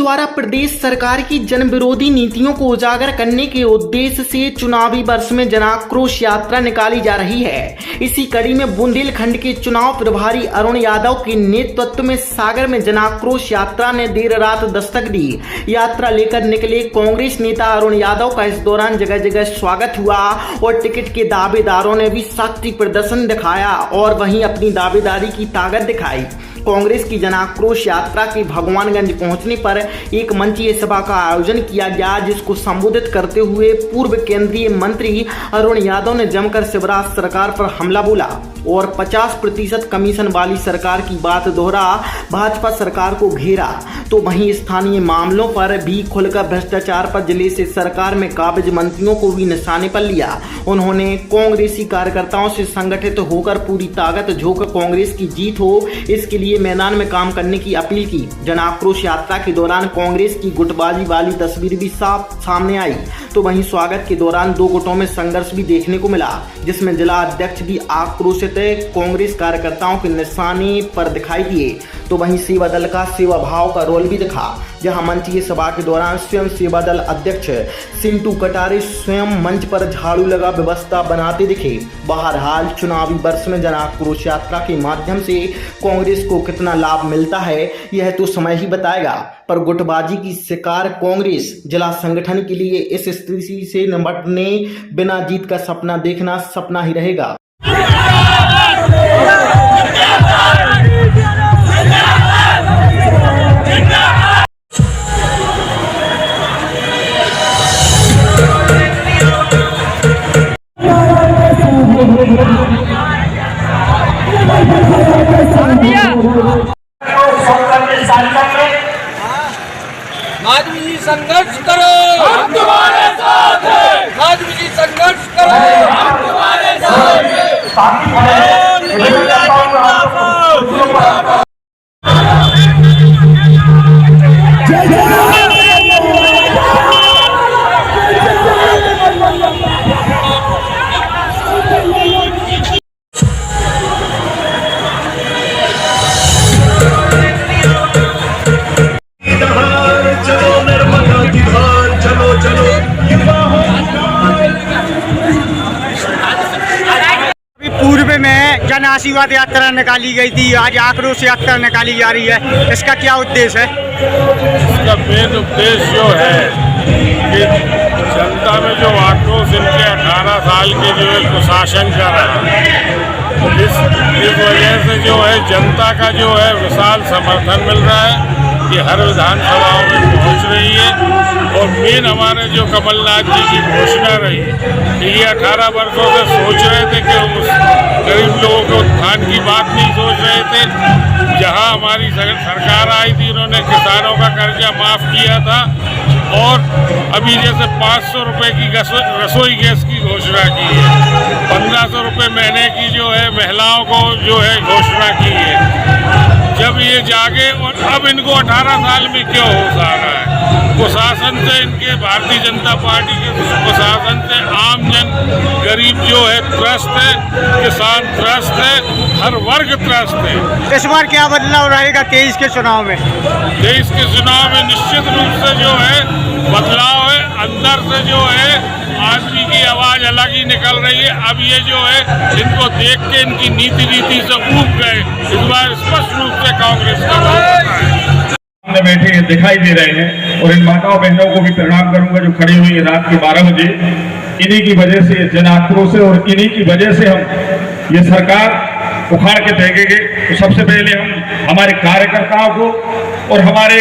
द्वारा प्रदेश सरकार की जन विरोधी नीतियों को उजागर करने के उद्देश्य से चुनावी वर्ष में जनाक्रोश यात्रा निकाली जा रही है। इसी कड़ी में बुंदेलखंड के चुनाव प्रभारी अरुण यादव के नेतृत्व में सागर में जनाक्रोश यात्रा ने देर रात दस्तक दी। यात्रा लेकर निकले कांग्रेस नेता अरुण यादव का इस दौरान जगह जगह स्वागत हुआ और टिकट के दावेदारों ने भी शक्ति प्रदर्शन दिखाया और वहीं अपनी दावेदारी की ताकत दिखाई। कांग्रेस की जनाक्रोश यात्रा के भगवानगंज पहुंचने पर एक मंचीय सभा का आयोजन किया गया, जिसको संबोधित करते हुए पूर्व केंद्रीय मंत्री अरुण यादव ने जमकर शिवराज सरकार पर हमला बोला और 50% कमीशन वाली सरकार की बात दोहरा भाजपा सरकार को घेरा। तो वहीं स्थानीय मामलों पर भी खुलकर भ्रष्टाचार पर जिले से सरकार में काबिज मंत्रियों को भी निशाने पर लिया। उन्होंने कांग्रेसी कार्यकर्ताओं से संगठित होकर पूरी ताकत झोंक कांग्रेस की जीत हो, इसके लिए मैदान में काम करने की अपील की। जनाक्रोश यात्रा के दौरान कांग्रेस की गुटबाजी वाली तस्वीर भी साफ सामने आई। तो वहीं स्वागत के दौरान दो गुटों में संघर्ष भी देखने को मिला, जिसमें जिला अध्यक्ष भी आक्रोशित कांग्रेस कार्यकर्ताओं के निशाने पर दिखाई दिए। तो वहीं सेवा दल का सेवा भाव का रोल भी दिखा, जहां मंचीय सभा के दौरान स्वयं सेवा दल अध्यक्ष सिंटू कटारे स्वयं मंच पर झाड़ू लगा व्यवस्था बनाते दिखे। बहरहाल चुनावी वर्ष में जनाक्रोश यात्रा के माध्यम से कांग्रेस को कितना लाभ मिलता है यह तो समय ही बताएगा, पर गुटबाजी की शिकार कांग्रेस जिला संगठन के लिए इस स्थिति से निपटने बिना जीत का सपना देखना सपना ही रहेगा। माधवी जी संघर्ष करो, हम तुम्हारे साथ हैं। माधवी जी संघर्ष करो, हम तुम्हारे साथ हैं। पूर्व में जन आशीर्वाद यात्रा निकाली गई थी, आज आक्रोश यात्रा निकाली जा रही है, इसका क्या उद्देश्य है? इसका मेन उद्देश्य जो है कि जनता में जो आक्रोश इनके 18 साल के जो है कुशासन का रहा, इस वजह से जो है जनता का जो है विशाल समर्थन मिल रहा है कि हर विधानसभाओं में पहुंच रही है। और मेन हमारे जो कमलनाथ जी की घोषणा रही कि ये 18 वर्षों से सोच रहे थे कि उस गरीब लोगों के उत्थान की बात नहीं सोच रहे थे। जहां हमारी सरकार आई थी, उन्होंने किसानों का कर्जा माफ़ किया था और अभी जैसे 500 रुपये की रसोई गैस की घोषणा की है, 1500 रुपये महीने की जो है महिलाओं को जो है घोषणा की है। जब ये जागे और अब इनको 18 साल में क्यों होश आ रहा है? कुशासन से, इनके भारतीय जनता पार्टी के कुशासन से आम जन गरीब जो है त्रस्त है, किसान त्रस्त है, हर वर्ग त्रस्त है। इस बार क्या बदलाव रहेगा 23 के चुनाव में? 23 के चुनाव में निश्चित रूप से जो है बदलाव है। अंदर से जो है आदमी की आवाज़ अलग ही निकल रही है। अब ये जो है इनको देख के इनकी नीति से ऊब गए। इस बार स्पष्ट रूप से कांग्रेस का सामने बैठे दिखाई दे रहे हैं और इन माताओं बहनों को भी प्रणाम करूंगा जो खड़ी हुई है रात के 12 बजे। इन्हीं की वजह से जन आक्रोश है और इन्हीं की वजह से हम ये सरकार उखाड़ के फेंकेंगे। तो सबसे पहले हम हमारे कार्यकर्ताओं को और हमारे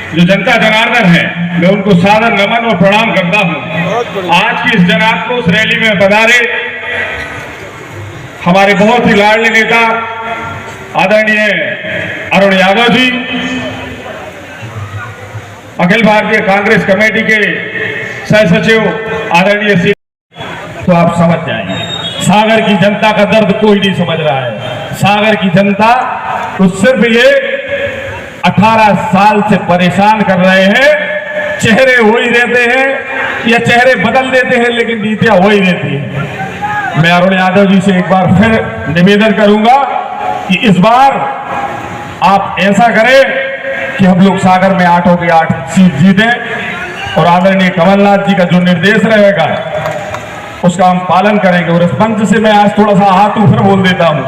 जो जनता जनार्दन है, मैं उनको सादर नमन और प्रणाम करता हूं। आज की इस जन आक्रोश रैली में पधारे हमारे बहुत ही लाडले नेता आदरणीय अरुण यादव जी, अखिल भारतीय कांग्रेस कमेटी के सह सचिव आदरणीय सी, तो आप समझ जाएंगे सागर की जनता का दर्द कोई नहीं समझ रहा है। सागर की जनता तो सिर्फ ये 18 साल से परेशान कर रहे हैं। चेहरे वही रहते हैं या चेहरे बदल देते हैं, लेकिन नीतियां वही रहती हैं। मैं अरुण यादव जी से एक बार फिर निवेदन करूंगा कि इस बार आप ऐसा करें कि हम लोग सागर में 8 की 8 सीट जीतें और आदरणीय कमलनाथ जी का जो निर्देश रहेगा उसका हम पालन करेंगे। और इस मंच से मैं आज थोड़ा सा हाथ ऊपर बोल देता हूं।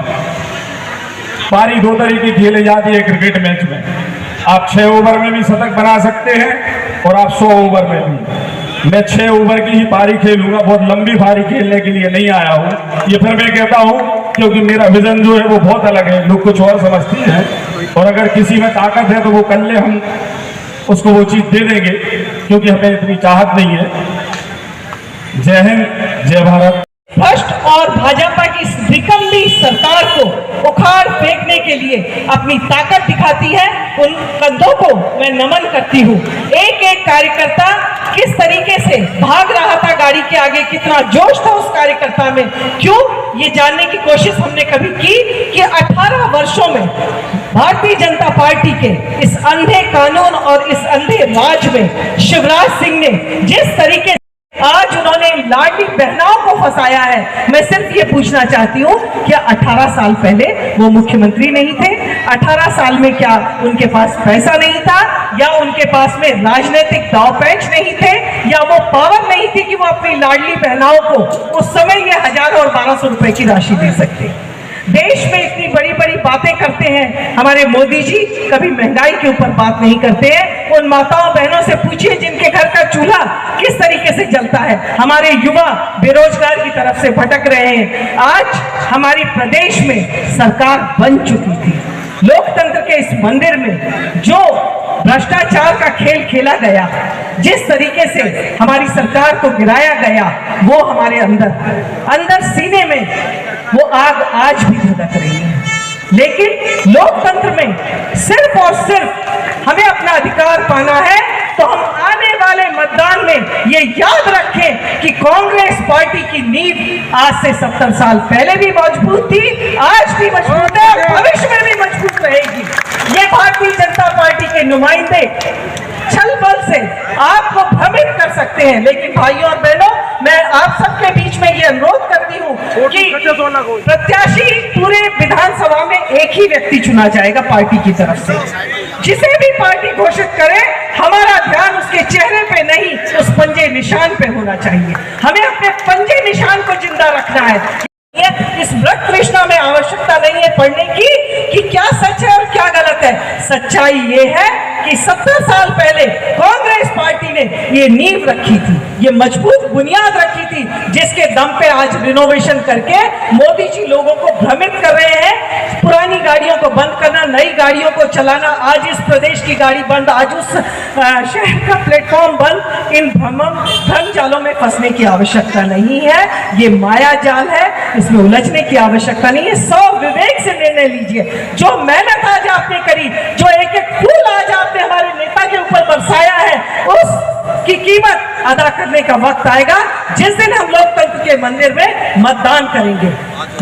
पारी दो तरीके खेले जाती है क्रिकेट मैच में। आप 6 ओवर में भी शतक बना सकते हैं और आप 100 ओवर में भी। मैं 6 ओवर की ही पारी खेलूंगा, बहुत लंबी पारी खेलने के लिए नहीं आया हूं। ये फिर मैं कहता हूं क्योंकि मेरा विजन जो है वो बहुत अलग है, लोग कुछ और समझते हैं। और अगर किसी में ताकत है तो वो कल हम उसको वो चीज दे देंगे, क्योंकि हमें इतनी चाहत नहीं है। जय हिंद, जय भारत। भ्रष्ट और भाजपा की इस निकम्मी सरकार को उखाड़ फेंकने के लिए अपनी ताकत दिखाती है। उन कंधों को मैं नमन करती हूँ। एक एक कार्यकर्ता किस तरीके से भाग रहा था गाड़ी के आगे, कितना जोश था उस कार्यकर्ता में, क्यों, ये जानने की कोशिश हमने कभी की कि 18 वर्षों में भारतीय जनता पार्टी के इस अंधे कानून और इस अंधे राज में शिवराज सिंह ने जिस तरीके आज उन्होंने लाडली बहनाओं को फंसाया है। मैं सिर्फ ये पूछना चाहती हूँ कि 18 साल पहले वो मुख्यमंत्री नहीं थे? 18 साल में क्या उनके पास पैसा नहीं था, या उनके पास में राजनीतिक दाव पेच नहीं थे, या वो पावर नहीं थी कि वो अपनी लाडली बहनाओं को उस समय ये 1000 और 1200 रुपए की राशि दे सकते? देश में इतनी बड़ी बड़ी बातें करते हैं हमारे मोदी जी, कभी महंगाई के ऊपर बात नहीं करते हैं। उन माताओं बहनों से पूछिए जिनके घर का चूल्हा किस तरीके से जलता है। हमारे युवा बेरोजगार की तरफ से भटक रहे हैं। आज हमारी प्रदेश में सरकार बन चुकी थी। लोकतंत्र के इस मंदिर में जो भ्रष्टाचार का खेल खेला गया, जिस तरीके से हमारी सरकार को गिराया गया, वो हमारे अंदर सीने में वो आग आज भी धधक रही है। लेकिन लोकतंत्र में सिर्फ और सिर्फ हमें अपना अधिकार पाना है, तो हम आने वाले मतदान में ये याद रखें कि कांग्रेस पार्टी की नींव आज से 70 साल पहले भी मजबूत थी, आज भी मजबूत है और भविष्य में भी मजबूत रहेगी। ये भारतीय जनता पार्टी के नुमाइंदे छल बल से आपको भ्रमित कर सकते हैं, लेकिन भाइयों और बहनों, मैं आप सबके बीच में ये अनुरोध करती हूँ कि प्रत्याशी पूरे विधानसभा में एक ही व्यक्ति चुना जाएगा पार्टी की तरफ से। जिसे भी पार्टी घोषित करे, हमारा ध्यान उसके चेहरे पे नहीं, उस पंजे निशान पे होना चाहिए। हमें अपने पंजे निशान को जिंदा रखना है। इस व्रत कृष्णा में आवश्यकता नहीं है पढ़ने की कि क्या सच है और क्या गलत है। सच्चाई ये है कि 70 साल पहले कांग्रेस पार्टी ने ये नींव रखी थी, ये मजबूत बुनियाद रखी थी, जिसके दम पे आज रिनोवेशन करके मोदी जी लोगों को भ्रमित कर रहे हैं। पुरानी गाड़ियों को बंद करना, नई गाड़ियों को चलाना, आज इस प्रदेश की गाड़ी बंद, आज उस शहर का प्लेटफॉर्म बंद। इन भ्रम जालों में फंसने की आवश्यकता नहीं है। ये माया जाल है, इसमें उलझने की आवश्यकता नहीं है। 100 विवेक से निर्णय लीजिए। जो मेहनत आज आपने करी, जो एक एक फूल आज आपने हमारे नेता के ऊपर बरसाया है, उसकी कीमत अदा करने का वक्त आएगा जिस दिन हम लोकतंत्र के मंदिर में मतदान करेंगे।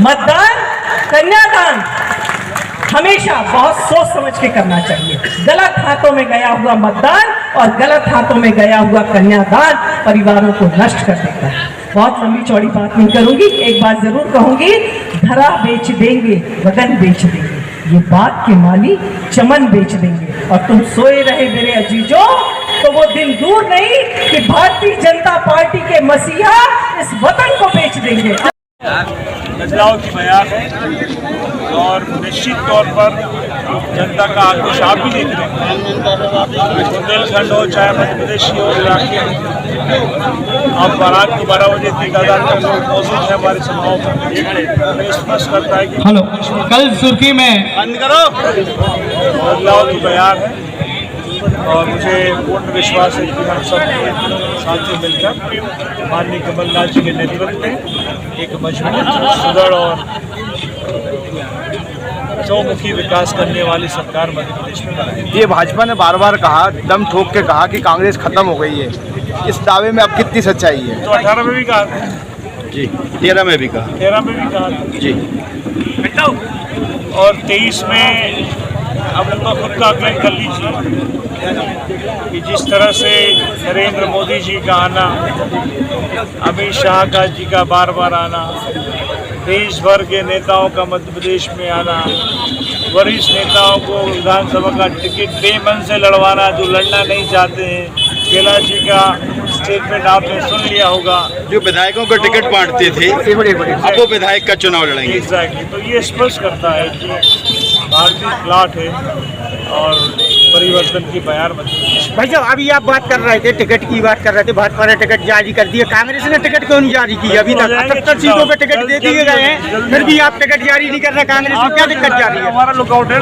मतदान, कन्यादान हमेशा बहुत सोच समझ के करना चाहिए। गलत हाथों में गया हुआ मतदान और गलत हाथों में गया हुआ कन्यादान परिवारों को नष्ट कर देता है। बहुत लंबी चौड़ी बात नहीं करूंगी, एक बात जरूर कहूंगी, धरा बेच देंगे, वतन बेच देंगे, ये बात के माली चमन बेच देंगे। और तुम सोए रहे मेरे अजीजों, तो वो दिन दूर नहीं कि भारतीय जनता पार्टी के मसीहा इस वतन को बेच देंगे। बदलाव की बयान है और निश्चित तौर पर जनता का आक्रोश आप भी देख रहे हैं। बुंदेलखंड हो चाहे मध्य प्रदेश हो, इलाके अब बारात को 12 बजे 3000 तक लोग मौजूद है हमारी सभाओं पर। स्पष्ट करता है कि हेलो, कल सुर्खी में बंद करो। बदलाव की बयान है और मुझे पूर्ण विश्वास है कि हम सब साथियों मिलकर माननीय कमलनाथ जी के नेतृत्व में एक मजबूत, सुदृढ़ और चौमुखी विकास करने वाली सरकार मध्य प्रदेश में बनाएगी। ये भाजपा ने बार बार कहा, दम ठोक के कहा कि कांग्रेस खत्म हो गई है। इस दावे में अब कितनी सच्चाई है? तो 18 में भी कहा जी, 13 में भी कहा, 13 में भी कहा जी, और 23 में अब उनका खुद का आकलन कर लीजिए कि जिस तरह से नरेंद्र मोदी जी का आना, अमित शाह का जी का बार बार आना, देश भर के नेताओं का मध्य प्रदेश में आना, वरिष्ठ नेताओं को विधानसभा का टिकट बेमन से लड़वाना, जो लड़ना नहीं चाहते हैं। कैलाश जी का स्टेटमेंट आपने सुन लिया होगा। जो विधायकों को टिकट बांटते थे अब वो विधायक का चुनाव लड़ेंगे। एग्जैक्टली, तो ये स्पष्ट करता है कि भारतीय प्लाट है और परिवर्तन की बयानबाजी। भाई साहब अभी आप बात कर रहे थे, टिकट की बात कर रहे थे, भाजपा ने टिकट जारी कर दिए, कांग्रेस ने टिकट क्यों नहीं जारी की? अभी तक 78 सीटों पे टिकट दे दिए गए हैं, फिर भी आप टिकट जारी नहीं कर रहे। कांग्रेस में क्या दिक्कत जा रही है? हमारा लुकआउट है।